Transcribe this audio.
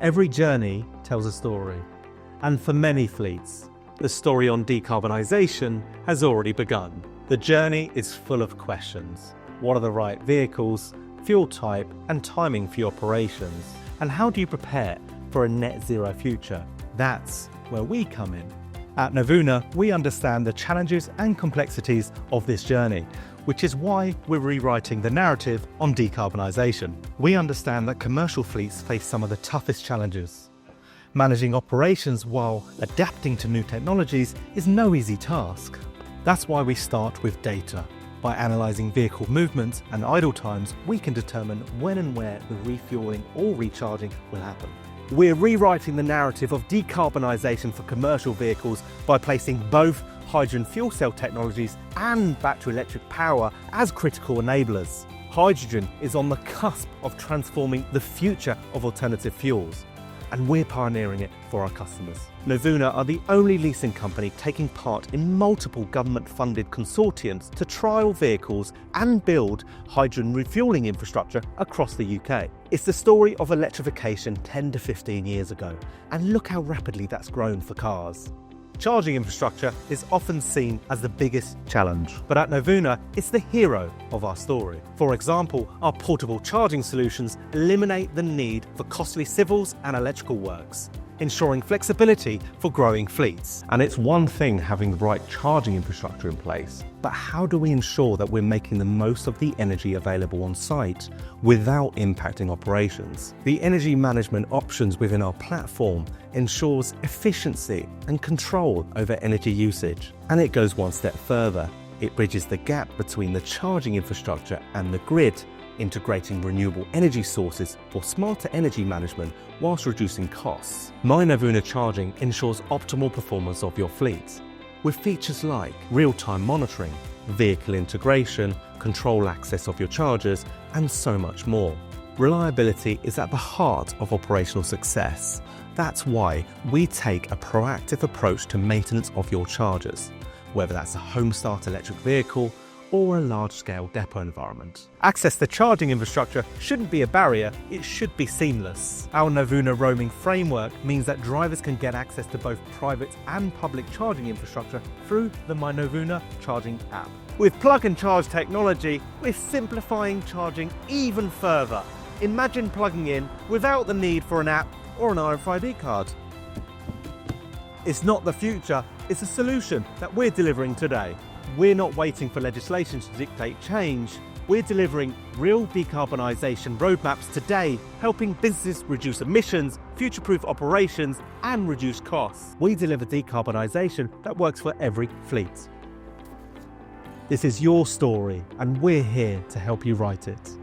Every journey tells a story, and for many fleets, the story on decarbonisation has already begun. The journey is full of questions. What are the right vehicles, fuel type and timing for your operations? And how do you prepare for a net zero future? That's where we come in. At Novuna, we understand the challenges and complexities of this journey, which is why we're rewriting the narrative on decarbonisation. We understand that commercial fleets face some of the toughest challenges. Managing operations while adapting to new technologies is no easy task. That's why we start with data. By analysing vehicle movements and idle times, we can determine when and where the refuelling or recharging will happen. We're rewriting the narrative of decarbonisation for commercial vehicles by placing both hydrogen fuel cell technologies and battery electric power as critical enablers. Hydrogen is on the cusp of transforming the future of alternative fuels, and we're pioneering it for our customers. Novuna are the only leasing company taking part in multiple government-funded consortiums to trial vehicles and build hydrogen refuelling infrastructure across the UK. It's the story of electrification 10 to 15 years ago, and look how rapidly that's grown for cars. Charging infrastructure is often seen as the biggest challenge, but at Novuna, it's the hero of our story. For example, our portable charging solutions eliminate the need for costly civils and electrical works, ensuring flexibility for growing fleets. And it's one thing having the right charging infrastructure in place, but how do we ensure that we're making the most of the energy available on site without impacting operations? The energy management options within our platform ensures efficiency and control over energy usage. And it goes one step further. It bridges the gap between the charging infrastructure and the grid, integrating renewable energy sources for smarter energy management whilst reducing costs. Novuna Charging ensures optimal performance of your fleet, with features like real-time monitoring, vehicle integration, control access of your chargers, and so much more. Reliability is at the heart of operational success. That's why we take a proactive approach to maintenance of your chargers, whether that's a home start electric vehicle or a large-scale depot environment. Access to charging infrastructure shouldn't be a barrier, it should be seamless. Our Novuna roaming framework means that drivers can get access to both private and public charging infrastructure through the My Novuna Charging app. With plug and charge technology, we're simplifying charging even further. Imagine plugging in without the need for an app or an RFID card. It's not the future, it's a solution that we're delivering today. We're not waiting for legislation to dictate change. We're delivering real decarbonisation roadmaps today, helping businesses reduce emissions, future-proof operations, and reduce costs. We deliver decarbonisation that works for every fleet. This is your story, and we're here to help you write it.